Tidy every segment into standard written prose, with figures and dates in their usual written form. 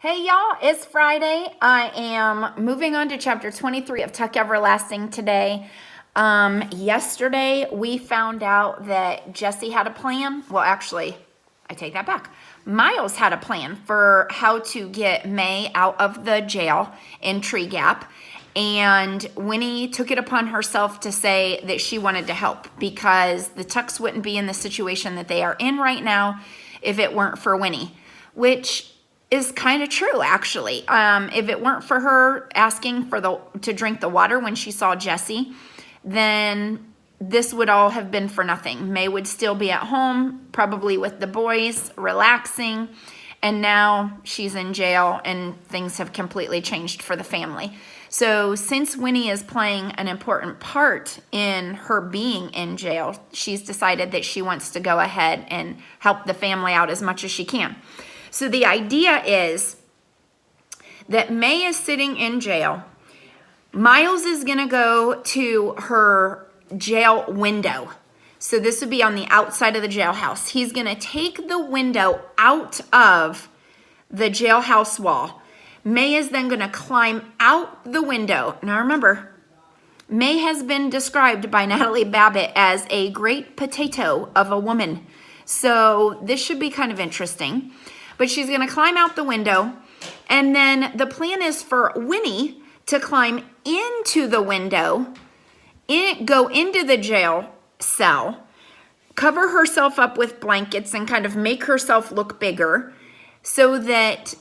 Hey y'all, it's Friday. I am moving on to chapter 23 of Tuck Everlasting today. Yesterday we found out that Jesse had a plan. Well, actually, I take that back. Miles had a plan for how to get May out of the jail in Tree Gap. And Winnie took it upon herself to say that she wanted to help because the Tucks wouldn't be in the situation that they are in right now if it weren't for Winnie, which is kind of true, actually. If it weren't for her asking to drink the water when she saw Jesse, then this would all have been for nothing. May would still be at home, probably with the boys, relaxing, and now she's in jail and things have completely changed for the family. So since Winnie is playing an important part in her being in jail, she's decided that she wants to go ahead and help the family out as much as she can. So the idea is that May is sitting in jail. Miles is going to go to her jail window. So this would be on the outside of the jailhouse. He's going to take the window out of the jailhouse wall. May is then going to climb out the window. Now remember, May has been described by Natalie Babbitt as a great potato of a woman. So this should be kind of interesting. But she's going to climb out the window, and then the plan is for Winnie to climb into the window, go into the jail cell, cover herself up with blankets and kind of make herself look bigger so that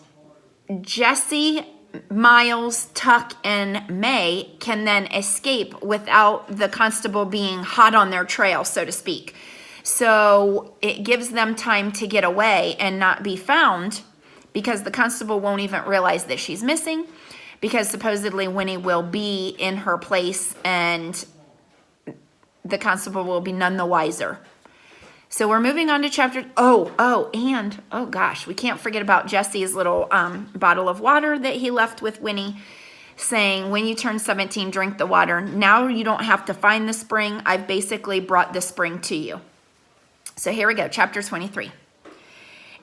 Jesse, Miles, Tuck, and May can then escape without the constable being hot on their trail, so to speak. So it gives them time to get away and not be found because the constable won't even realize that she's missing because supposedly Winnie will be in her place and the constable will be none the wiser. So we're moving on to chapter, and gosh, we can't forget about Jesse's little bottle of water that he left with Winnie, saying, when you turn 17, drink the water. Now you don't have to find the spring. I've basically brought the spring to you. So here we go, chapter 23.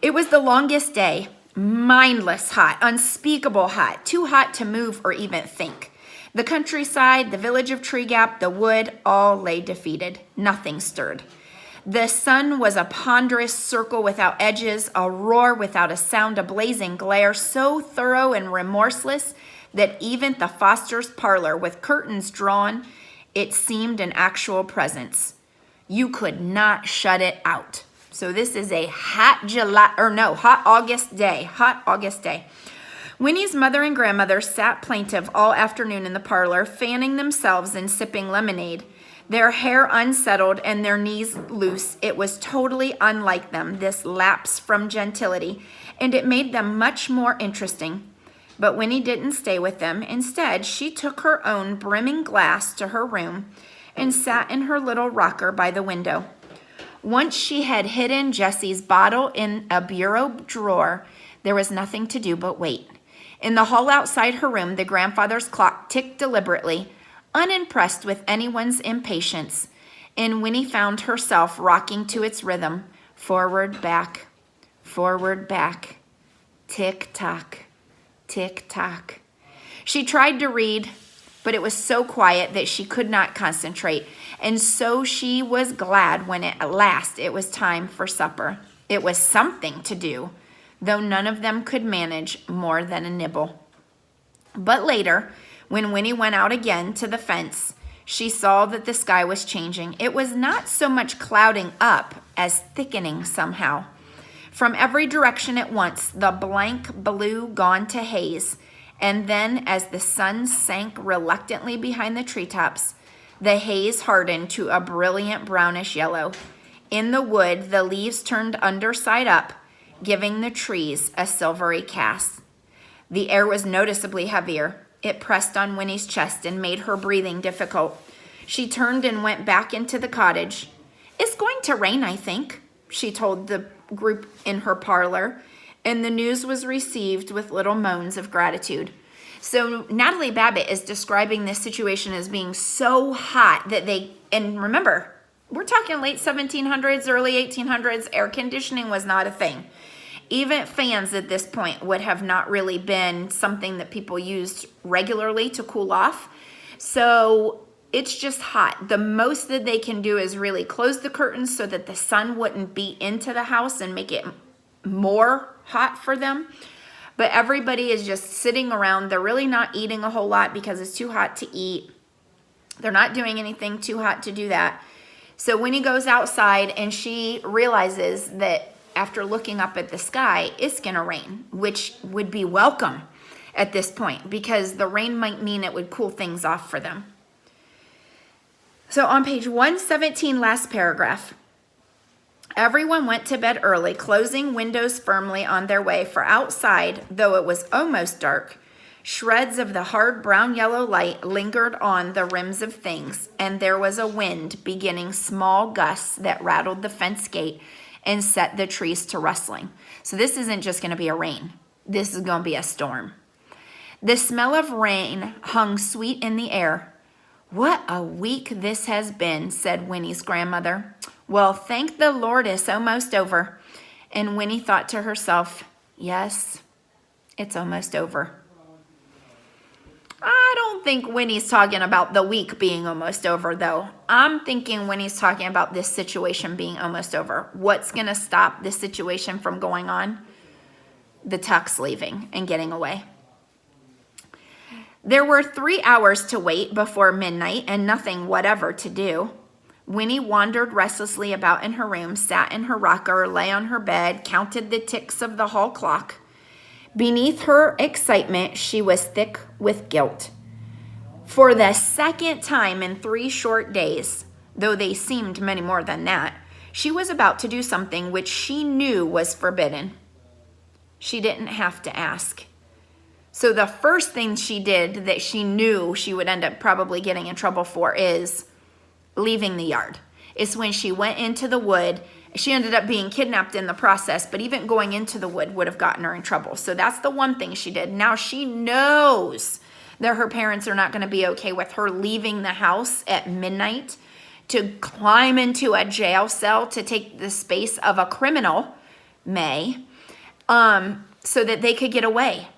It was the longest day, mindless hot, unspeakable hot, too hot to move or even think. The countryside, the village of Tree Gap, the wood, all lay defeated. Nothing stirred. The sun was a ponderous circle without edges, a roar without a sound, a blazing glare, so thorough and remorseless that even the Foster's parlor, with curtains drawn, it seemed an actual presence. You could not shut it out. So this is a hot August day. Winnie's mother and grandmother sat plaintive all afternoon in the parlor, fanning themselves and sipping lemonade, their hair unsettled and their knees loose. It was totally unlike them, this lapse from gentility, and it made them much more interesting. But Winnie didn't stay with them. Instead, she took her own brimming glass to her room and sat in her little rocker by the window. Once she had hidden Jesse's bottle in a bureau drawer, there was nothing to do but wait. In the hall outside her room, the grandfather's clock ticked deliberately, unimpressed with anyone's impatience, and Winnie found herself rocking to its rhythm, forward, back, tick-tock, tick-tock. She tried to read, but it was so quiet that she could not concentrate, and so she was glad when at last it was time for supper. It was something to do, though none of them could manage more than a nibble. But later, when Winnie went out again to the fence, she saw that the sky was changing. It was not so much clouding up as thickening somehow. From every direction at once, the blank blue gone to haze, and then as the sun sank reluctantly behind the treetops, the haze hardened to a brilliant brownish yellow. In the wood, the leaves turned underside up, giving the trees a silvery cast. The air was noticeably heavier. It pressed on Winnie's chest and made her breathing difficult. She turned and went back into the cottage. "It's going to rain, I think," she told the group in her parlor, and the news was received with little moans of gratitude. So Natalie Babbitt is describing this situation as being so hot that and remember, we're talking late 1700s, early 1800s, air conditioning was not a thing. Even fans at this point would have not really been something that people used regularly to cool off. So it's just hot. The most that they can do is really close the curtains so that the sun wouldn't beat into the house and make it more hot for them. But everybody is just sitting around. They're really not eating a whole lot because it's too hot to eat. They're not doing anything too hot to do that. So Winnie goes outside and she realizes that after looking up at the sky, it's going to rain, which would be welcome at this point because the rain might mean it would cool things off for them. So on page 117, last paragraph, everyone went to bed early, closing windows firmly on their way, for outside, though it was almost dark, shreds of the hard brown-yellow light lingered on the rims of things, and there was a wind beginning small gusts that rattled the fence gate and set the trees to rustling. So this isn't just going to be a rain. This is going to be a storm. The smell of rain hung sweet in the air. "What a week this has been," said Winnie's grandmother. "Well, thank the Lord, it's almost over." And Winnie thought to herself, yes, it's almost over. I don't think Winnie's talking about the week being almost over, though. I'm thinking Winnie's talking about this situation being almost over. What's going to stop this situation from going on? The Tucks leaving and getting away. There were 3 hours to wait before midnight and nothing whatever to do. Winnie wandered restlessly about in her room, sat in her rocker, lay on her bed, counted the ticks of the hall clock. Beneath her excitement, she was thick with guilt. For the second time in 3 short days, though they seemed many more than that, she was about to do something which she knew was forbidden. She didn't have to ask. So the first thing she did that she knew she would end up probably getting in trouble for is leaving the yard. It's when she went into the wood. She ended up being kidnapped in the process, but even going into the wood would have gotten her in trouble. So that's the one thing she did. Now she knows that her parents are not going to be okay with her leaving the house at midnight to climb into a jail cell to take the space of a criminal, May, so that they could get away.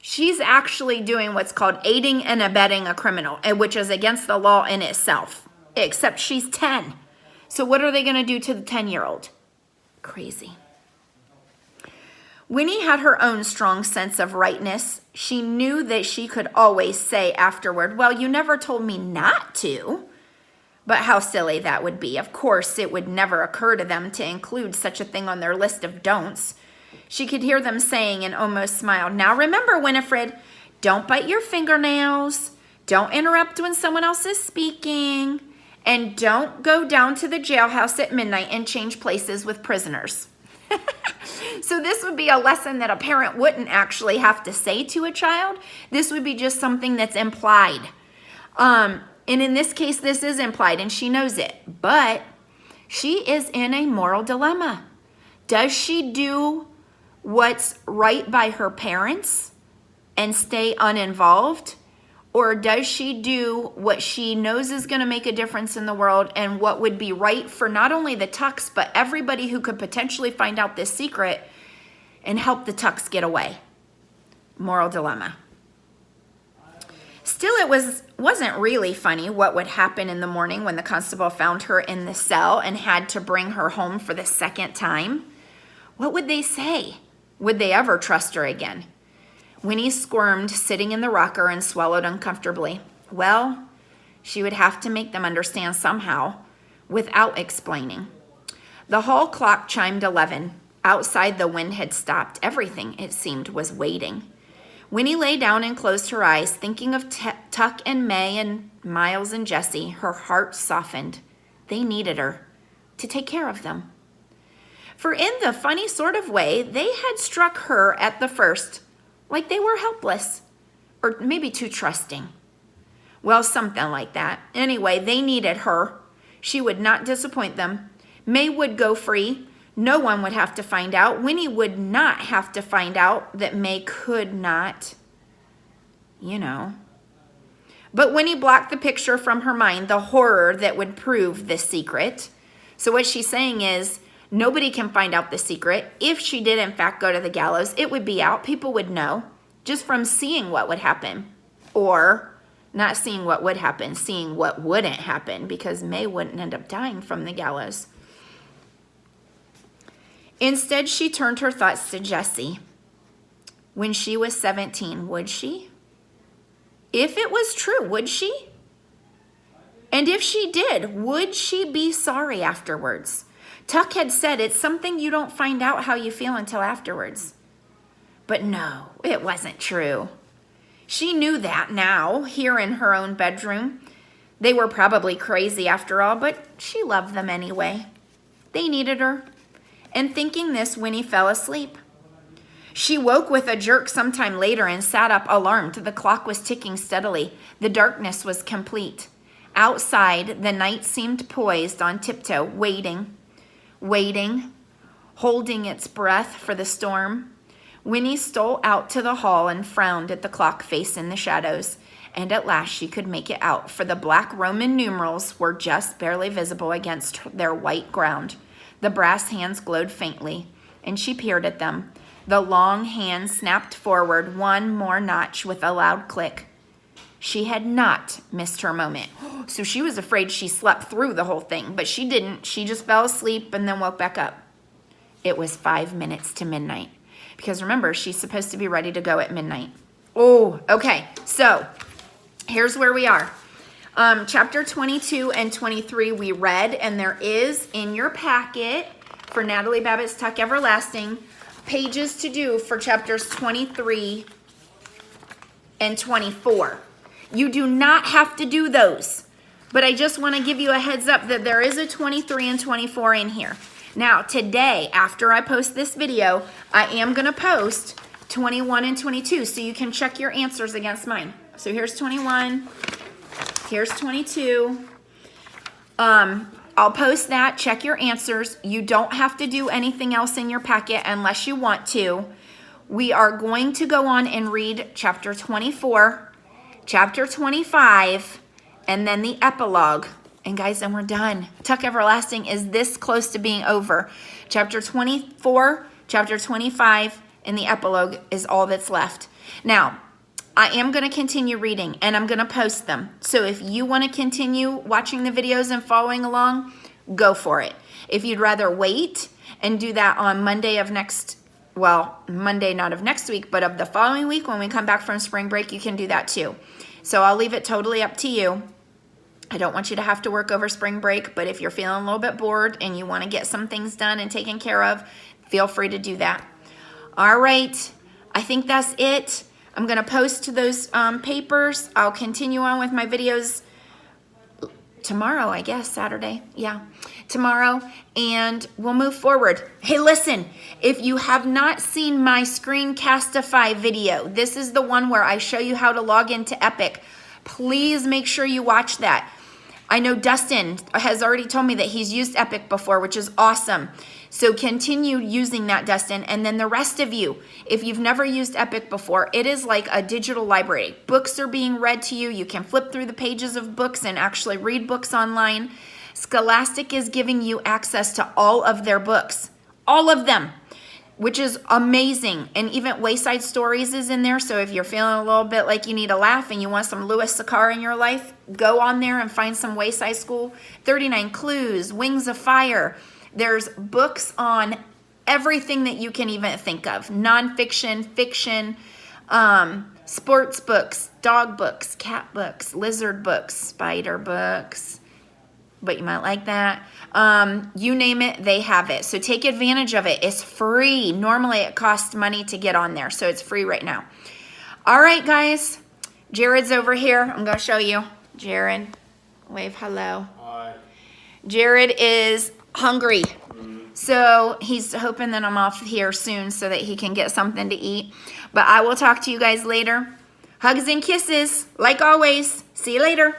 She's actually doing what's called aiding and abetting a criminal, which is against the law in itself, except she's 10. So what are they going to do to the 10-year-old? Crazy. Winnie had her own strong sense of rightness. She knew that she could always say afterward, "Well, you never told me not to." But how silly that would be. Of course, it would never occur to them to include such a thing on their list of don'ts. She could hear them saying and almost smiled, "Now remember, Winifred, don't bite your fingernails, don't interrupt when someone else is speaking, and don't go down to the jailhouse at midnight and change places with prisoners." So this would be a lesson that a parent wouldn't actually have to say to a child. This would be just something that's implied. And in this case, this is implied, and she knows it. But she is in a moral dilemma. Does she do what's right by her parents and stay uninvolved? Or does she do what she knows is going to make a difference in the world and what would be right for not only the Tucks, but everybody who could potentially find out this secret and help the Tucks get away? Moral dilemma. Still, it wasn't really funny what would happen in the morning when the constable found her in the cell and had to bring her home for the second time. What would they say? Would they ever trust her again? Winnie squirmed, sitting in the rocker, and swallowed uncomfortably. Well, she would have to make them understand somehow, without explaining. The hall clock chimed 11. Outside, the wind had stopped. Everything, it seemed, was waiting. Winnie lay down and closed her eyes, thinking of Tuck and May and Miles and Jessie. Her heart softened. They needed her to take care of them. For in the funny sort of way, they had struck her at the first, like they were helpless, or maybe too trusting. Well, something like that. Anyway, they needed her. She would not disappoint them. May would go free. No one would have to find out. Winnie would not have to find out that May could not, But Winnie blocked the picture from her mind, the horror that would prove this secret. So what she's saying is, Nobody can find out the secret. If she did, in fact, go to the gallows, it would be out. People would know just from seeing what would happen. Or not seeing what would happen, seeing what wouldn't happen, because May wouldn't end up dying from the gallows. Instead, she turned her thoughts to Jessie. When she was 17, would she? If it was true, would she? And if she did, would she be sorry afterwards? Tuck had said it's something you don't find out how you feel until afterwards. But no, it wasn't true. She knew that now, here in her own bedroom. They were probably crazy after all, but she loved them anyway. They needed her. And thinking this, Winnie fell asleep. She woke with a jerk sometime later and sat up alarmed. The clock was ticking steadily. The darkness was complete. Outside, the night seemed poised on tiptoe, waiting, holding its breath for the storm. Winnie stole out to the hall and frowned at the clock face in the shadows. And at last she could make it out, for the black Roman numerals were just barely visible against their white ground. The brass hands glowed faintly, and she peered at them. The long hand snapped forward one more notch with a loud click. She had not missed her moment. So she was afraid she slept through the whole thing, but she didn't. She just fell asleep and then woke back up. It was 5 minutes to midnight. Because remember, she's supposed to be ready to go at midnight. Oh, okay. So here's where we are. Chapter 22 and 23 we read, and there is in your packet for Natalie Babbitt's Tuck Everlasting pages to do for chapters 23 and 24. You do not have to do those, but I just want to give you a heads up that there is a 23 and 24 in here. Now, today, after I post this video, I am going to post 21 and 22, so you can check your answers against mine. So here's 21. Here's 22. I'll post that. Check your answers. You don't have to do anything else in your packet unless you want to. We are going to go on and read chapter 24, chapter 25, and then the epilogue. And guys, then we're done. Tuck Everlasting is this close to being over. Chapter 24, chapter 25, and the epilogue is all that's left. Now, I am going to continue reading, and I'm going to post them. So if you want to continue watching the videos and following along, go for it. If you'd rather wait and do that on Monday of next, well, Monday not of next week, but of the following week when we come back from spring break, you can do that too. So I'll leave it totally up to you. I don't want you to have to work over spring break, but if you're feeling a little bit bored and you want to get some things done and taken care of, feel free to do that. All right, I think that's it. I'm going to post those papers. I'll continue on with my videos tomorrow, I guess, Saturday. Yeah, tomorrow, and we'll move forward. Hey, listen, if you have not seen my Screencastify video, this is the one where I show you how to log into Epic. Please make sure you watch that. I know Dustin has already told me that he's used Epic before, which is awesome. So continue using that, Dustin. And then the rest of you, if you've never used Epic before, it is like a digital library. Books are being read to you. You can flip through the pages of books and actually read books online. Scholastic is giving you access to all of their books, all of them, which is amazing. And even Wayside Stories is in there. So if you're feeling a little bit like you need a laugh and you want some Louis Sakar in your life, go on there and find some Wayside School. 39 Clues, Wings of Fire. There's books on everything that you can even think of. Nonfiction, fiction, sports books, dog books, cat books, lizard books, spider books. But you might like that. You name it, they have it. So take advantage of it. It's free. Normally it costs money to get on there, so it's free right now. All right, guys. Jared's over here. I'm going to show you. Jared, wave hello. Hi. Jared is hungry. So he's hoping that I'm off here soon so that he can get something to eat. But I will talk to you guys later. Hugs and kisses, like always. See you later.